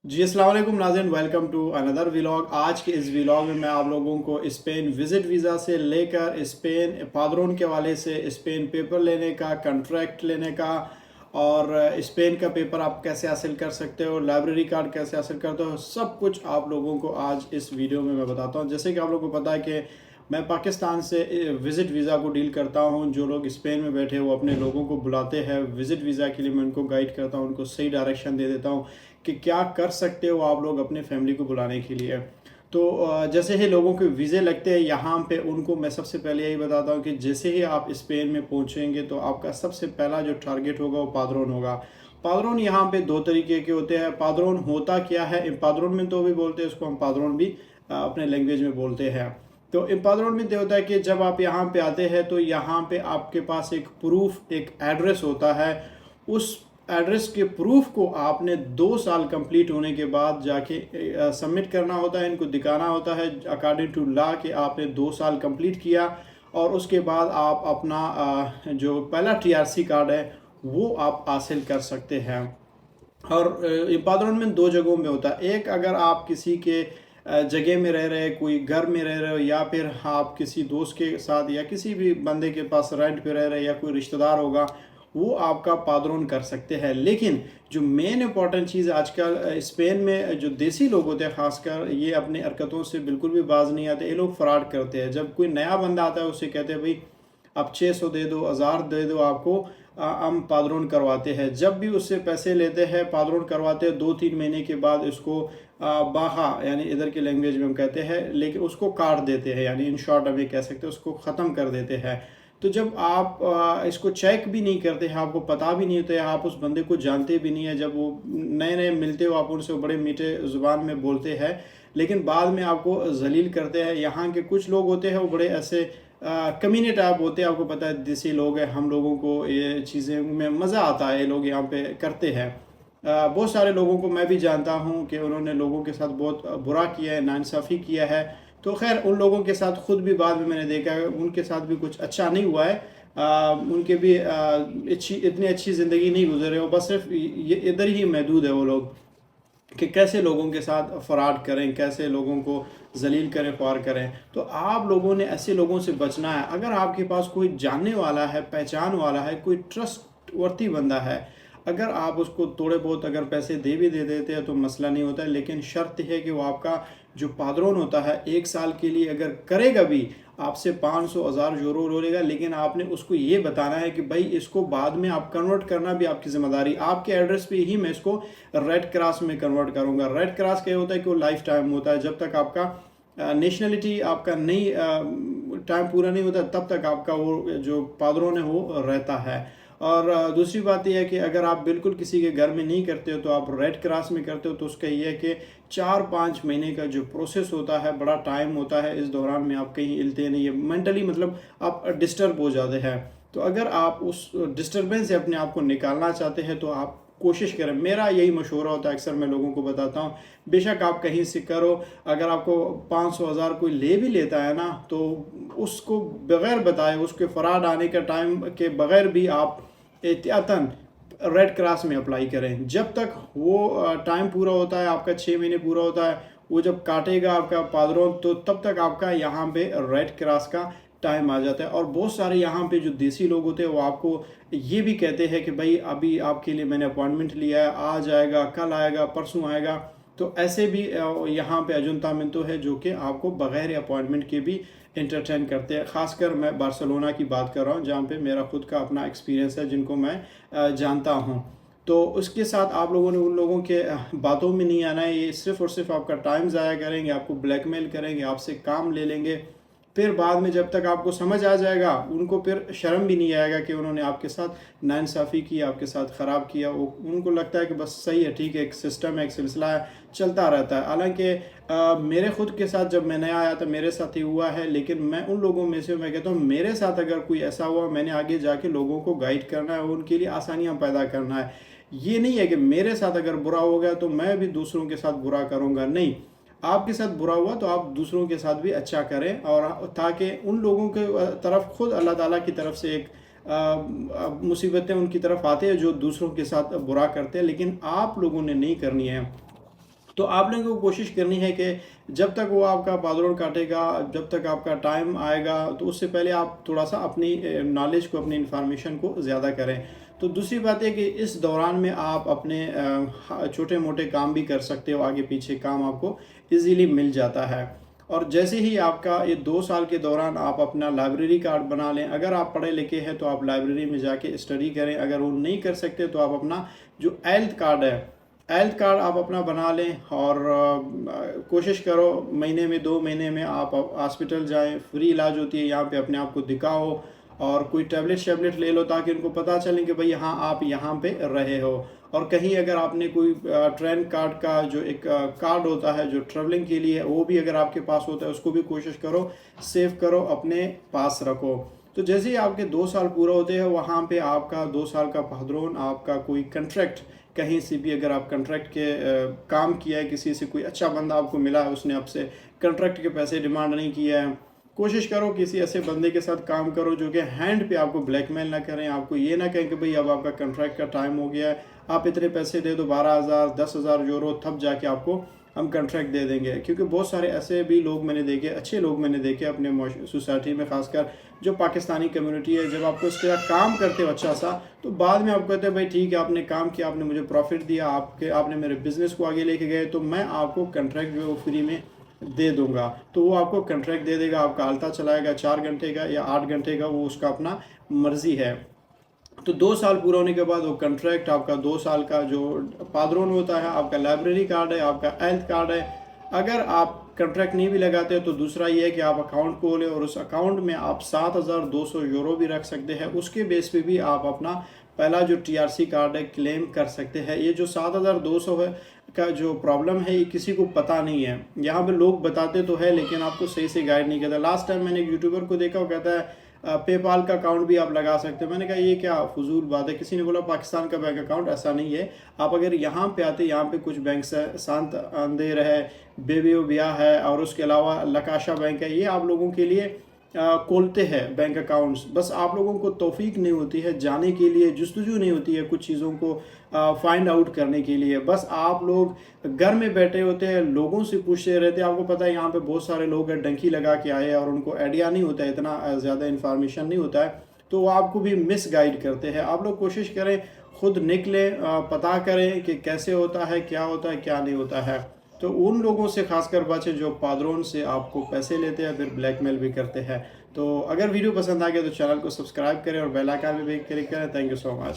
जी अस्सलाम वालेकुम नाज़रीन, वेलकम टू अनदर व्लॉग। आज के इस व्लॉग में मैं आप लोगों को स्पेन विज़िट वीज़ा से लेकर स्पेन पादरोन के हवाले से स्पेन पेपर लेने का, कॉन्ट्रैक्ट लेने का और स्पेन का पेपर आप कैसे हासिल कर सकते हो, लाइब्रेरी कार्ड कैसे हासिल करते हो, सब कुछ आप लोगों को आज इस वीडियो में मैं बताता हूँ। जैसे कि आप लोगों को पता है कि मैं पाकिस्तान से विज़िट वीज़ा को डील करता हूँ। जो लोग स्पेन में बैठे वो अपने लोगों को बुलाते हैं विज़िट वीज़ा के लिए, मैं उनको गाइड करता हूँ, उनको सही डायरेक्शन दे देता हूँ कि क्या कर सकते हो आप लोग अपने फैमिली को बुलाने के लिए। तो जैसे ही लोगों के वीज़े लगते हैं यहाँ पे, उनको मैं सबसे पहले यही बताता हूँ कि जैसे ही आप स्पेन में पहुँचेंगे तो आपका सबसे पहला जो टारगेट होगा वो पादरोन होगा। पादरोन यहाँ पे दो तरीके के होते हैं। पादरोन होता क्या है, पादरोन में तो भी बोलते हैं उसको, हम पादरोन भी अपने लैंग्वेज में बोलते हैं। तो इम्पादरोन में ये होता है कि जब आप यहाँ पे आते हैं तो यहाँ पे आपके पास एक प्रूफ, एक एड्रेस होता है। उस एड्रेस के प्रूफ को आपने 2 साल कंप्लीट होने के बाद जाके सबमिट करना होता है, इनको दिखाना होता है अकॉर्डिंग टू लॉ कि आपने 2 साल कंप्लीट किया। और उसके बाद आप अपना जो पहला टीआरसी कार्ड है वो आप हासिल कर सकते हैं। और इम्पादरोन में दो जगहों में होता है। एक, अगर आप किसी के जगह में रह रहे, कोई घर में रह रहे हो, या फिर आप किसी दोस्त के साथ या किसी भी बंदे के पास रेंट पे रह रहे, या कोई रिश्तेदार होगा, वो आपका पादरोन कर सकते हैं। लेकिन जो मेन इंपॉर्टेंट चीज़ आजकल स्पेन में जो देसी लोग होते हैं खासकर, ये अपनी हरकतों से बिल्कुल भी बाज नहीं आते। ये लोग फ्रॉड करते हैं। जब कोई नया बंदा आता है उससे कहते हैं भाई आप 600 दे दो, 1000 दे दो, आपको हम पादरोन करवाते हैं। जब भी उससे पैसे लेते हैं पादरोन करवाते हैं, 2-3 महीने के बाद इसको बाहा, यानी इधर की लैंग्वेज में हम कहते हैं, लेकिन उसको काट देते हैं, यानी इन शॉर्ट हम ये कह सकते हैं उसको ख़त्म कर देते हैं। तो जब आप इसको चेक भी नहीं करते हैं, आपको पता भी नहीं होता है, आप उस बंदे को जानते भी नहीं है, जब वो नए नए मिलते हो आप उनसे बड़े मीठे ज़ुबान में बोलते हैं, लेकिन बाद में आपको जलील करते हैं। यहाँ के कुछ लोग होते हैं वो बड़े ऐसे कमीने टाइप होते हैं। आपको पता है देसी लोग हैं, हम लोगों को ये चीज़ें में मज़ा आता है, ये लोग यहाँ पे करते हैं। बहुत सारे लोगों को मैं भी जानता हूँ कि उन्होंने लोगों के साथ बहुत बुरा किया है, नाइंसाफ़ी किया है। तो खैर उन लोगों के साथ खुद भी बाद में मैंने देखा है उनके साथ भी कुछ अच्छा नहीं हुआ है। उनके भी इतनी अच्छी ज़िंदगी नहीं गुजरे हो, बस सिर्फ ये इधर ही महदूद है वो लोग कि कैसे लोगों के साथ फ्रॉड करें, कैसे लोगों को जलील करें, ख्वार करें। तो आप लोगों ने ऐसे लोगों से बचना है। अगर आपके पास कोई जानने वाला है, पहचान वाला है, कोई ट्रस्टवर्थी बंदा है, अगर आप उसको थोड़े बहुत अगर पैसे दे देते हैं तो मसला नहीं होता है। लेकिन शर्त है कि वो आपका जो पादरोन होता है 1 साल के लिए अगर करेगा भी, आपसे 500 1000 यूरो लेगा, लेकिन आपने उसको ये बताना है कि भाई इसको बाद में आप कन्वर्ट करना भी आपकी ज़िम्मेदारी, आपके एड्रेस पे ही मैं इसको रेड क्रॉस में कन्वर्ट करूँगा। रेड क्रॉस क्या होता है कि वो लाइफ टाइम होता है, जब तक आपका नेशनलिटी आपका नहीं टाइम पूरा नहीं होता तब तक आपका वो जो पादरोन है वो रहता है। और दूसरी बात यह है कि अगर आप बिल्कुल किसी के घर में नहीं करते हो तो आप रेड क्रॉस में करते हो, तो उसका ये है कि 4-5 महीने का जो प्रोसेस होता है, बड़ा टाइम होता है। इस दौरान में आप कहीं हिलते नहीं है, मेंटली मतलब आप डिस्टर्ब हो जाते हैं। तो अगर आप उस डिस्टर्बेंस से अपने आप को निकालना चाहते हैं तो आप कोशिश करें। मेरा यही मशवरा होता है, अक्सर मैं लोगों को बताता हूँ, बेशक आप कहीं से करो, अगर आपको 500 1000 कोई ले भी लेता है ना, तो उसको बगैर बताए, उसके फराड आने का टाइम के बगैर भी आप एहतियातन रेड क्रॉस में अप्लाई करें। जब तक वो टाइम पूरा होता है, आपका 6 महीने पूरा होता है, वो जब काटेगा आपका पादरों, तो तब तक आपका यहाँ पे रेड क्रॉस का टाइम आ जाता है। और बहुत सारे यहाँ पे जो देसी लोग होते हैं वो आपको ये भी कहते हैं कि भाई अभी आपके लिए मैंने अपॉइंटमेंट लिया है, आज आएगा, कल आएगा, परसों आएगा। तो ऐसे भी यहाँ पे अजुंतामिंतो है जो कि आपको बग़ैर अपॉइंटमेंट के भी इंटरटेन करते हैं। ख़ासकर मैं बार्सिलोना की बात कर रहा हूँ जहाँ पे मेरा खुद का अपना एक्सपीरियंस है, जिनको मैं जानता हूँ। तो उसके साथ आप लोगों ने उन लोगों के बातों में नहीं आना है। ये सिर्फ़ और सिर्फ आपका टाइम ज़ाया करेंगे, आपको ब्लैकमेल करेंगे, आपसे काम ले लेंगे। फिर बाद में जब तक आपको समझ आ जाएगा, उनको फिर शर्म भी नहीं आएगा कि उन्होंने आपके साथ नाइंसाफ़ी की, आपके साथ ख़राब किया। वो उनको लगता है कि बस सही है, ठीक है, एक सिस्टम है, एक सिलसिला है, चलता रहता है। हालांकि मेरे खुद के साथ जब मैं नया आया था मेरे साथ ही हुआ है, लेकिन मैं उन लोगों में से मैं कहता हूँ मेरे साथ अगर कोई ऐसा हुआ, मैंने आगे जाके लोगों को गाइड करना है, उनके लिए आसानियाँ पैदा करना है। ये नहीं है कि मेरे साथ अगर बुरा हो गया तो मैं भी दूसरों के साथ बुरा करूँगा, नहीं। आपके साथ बुरा हुआ तो आप दूसरों के साथ भी अच्छा करें, और ताकि उन लोगों के तरफ खुद अल्लाह ताला की तरफ से एक मुसीबतें उनकी तरफ आते हैं जो दूसरों के साथ बुरा करते हैं, लेकिन आप लोगों ने नहीं करनी है। तो आप लोगों को कोशिश करनी है कि जब तक वो आपका पादरोन काटेगा, जब तक आपका टाइम आएगा, तो उससे पहले आप थोड़ा सा अपनी नॉलेज को, अपनी इन्फॉर्मेशन को ज़्यादा करें। तो दूसरी बात है कि इस दौरान में आप अपने छोटे मोटे काम भी कर सकते हो, आगे पीछे काम आपको इजीली मिल जाता है। और जैसे ही आपका ये 2 साल के दौरान आप अपना लाइब्रेरी कार्ड बना लें, अगर आप पढ़े लिखे हैं तो आप लाइब्रेरी में जाके स्टडी करें, अगर वो नहीं कर सकते तो आप अपना जो हेल्थ कार्ड है, हेल्थ कार्ड आप अपना बना लें और कोशिश करो महीने में 2 महीने में आप हॉस्पिटल जाएं, फ्री इलाज होती है यहाँ पे, अपने आप को दिखाओ और कोई टैबलेट शैबलेट ले लो ताकि उनको पता चले कि भाई हाँ आप यहाँ पे रहे हो। और कहीं अगर आपने कोई ट्रेन कार्ड का जो एक कार्ड होता है जो ट्रेवलिंग के लिए, वो भी अगर आपके पास होता है उसको भी कोशिश करो सेव करो, अपने पास रखो। तो जैसे ही आपके 2 साल पूरा होते हैं वहाँ पे आपका 2 साल का पादरोन, आपका कोई कंट्रैक्ट कहीं से भी अगर आप कंट्रैक्ट के काम किया है, किसी से कोई अच्छा बंदा आपको मिला है, उसने आपसे कंट्रैक्ट के पैसे डिमांड नहीं किया है, कोशिश करो किसी ऐसे बंदे के साथ काम करो जो कि हैंड पे आपको ब्लैकमेल ना करें, आपको ये ना कहें कि भाई अब आपका कंट्रैक्ट का टाइम हो गया है, आप इतने पैसे दे दो, 12,000 10,000 यूरो, तब जाके आपको हम कंट्रैक्ट दे देंगे। क्योंकि बहुत सारे ऐसे भी लोग मैंने देखे, अच्छे लोग मैंने देखे अपने सोसाइटी में, खासकर जो पाकिस्तानी कम्युनिटी है, जब आपको इसके साथ काम करते हो अच्छा सा, तो बाद में आपको कहते हैं भाई ठीक है आपने काम किया, आपने मुझे प्रॉफिट दिया, आपने मेरे बिज़नेस को आगे लेके गए, तो मैं आपको कंट्रैक्ट जो है वो फ्री में दे दूंगा। तो वो आपको कंट्रैक्ट दे देगा, आपका आलता चलाएगा 4 घंटे का या 8 घंटे का, वो उसका अपना मर्जी है। तो 2 साल पूरा होने के बाद वो कंट्रैक्ट आपका 2 साल का जो पादरोन होता है, आपका लाइब्रेरी कार्ड है, आपका हेल्थ कार्ड है। अगर आप कंट्रैक्ट नहीं भी लगाते तो दूसरा ये है कि आप अकाउंट खोलें और उस अकाउंट में आप 7,200 यूरो भी रख सकते हैं, उसके बेस पे भी आप अपना पहला जो TRC कार्ड है क्लेम कर सकते हैं। ये जो 7,200 है का जो प्रॉब्लम है, ये किसी को पता नहीं है। यहाँ पे लोग बताते तो है लेकिन आपको सही से गाइड नहीं करता। लास्ट टाइम मैंने एक यूट्यूबर को देखा, वो कहता है पेपाल का अकाउंट भी आप लगा सकते हो। मैंने कहा ये क्या फजूल बात है। किसी ने बोला पाकिस्तान का बैंक अकाउंट, ऐसा नहीं है। आप अगर यहाँ पे आते, यहाँ पे कुछ बैंक है, शांत अंधेर है, बेबी ब्याह है और उसके अलावा लकाशा बैंक है, ये आप लोगों के लिए खोलते हैं बैंक अकाउंट्स। बस आप लोगों को तौफीक नहीं होती है जाने के लिए, जुस्तजू नहीं होती है कुछ चीज़ों को फाइंड आउट करने के लिए। बस आप लोग घर में बैठे होते हैं, लोगों से पूछते रहते हैं। आपको पता है यहाँ पे बहुत सारे लोग डंकी लगा के आए हैं और उनको आइडिया नहीं होता है, इतना ज़्यादा इन्फॉर्मेशन नहीं होता है, तो वो आपको भी मिस गाइड करते हैं। आप लोग कोशिश करें खुद निकले, पता करें कि कैसे होता है, क्या नहीं होता है। तो उन लोगों से खासकर बचें जो पादरोन से आपको पैसे लेते हैं, फिर ब्लैकमेल भी करते हैं। तो अगर वीडियो पसंद आ गया तो चैनल को सब्सक्राइब करें और बेल आइकन पे भी क्लिक करें। Thank you so much.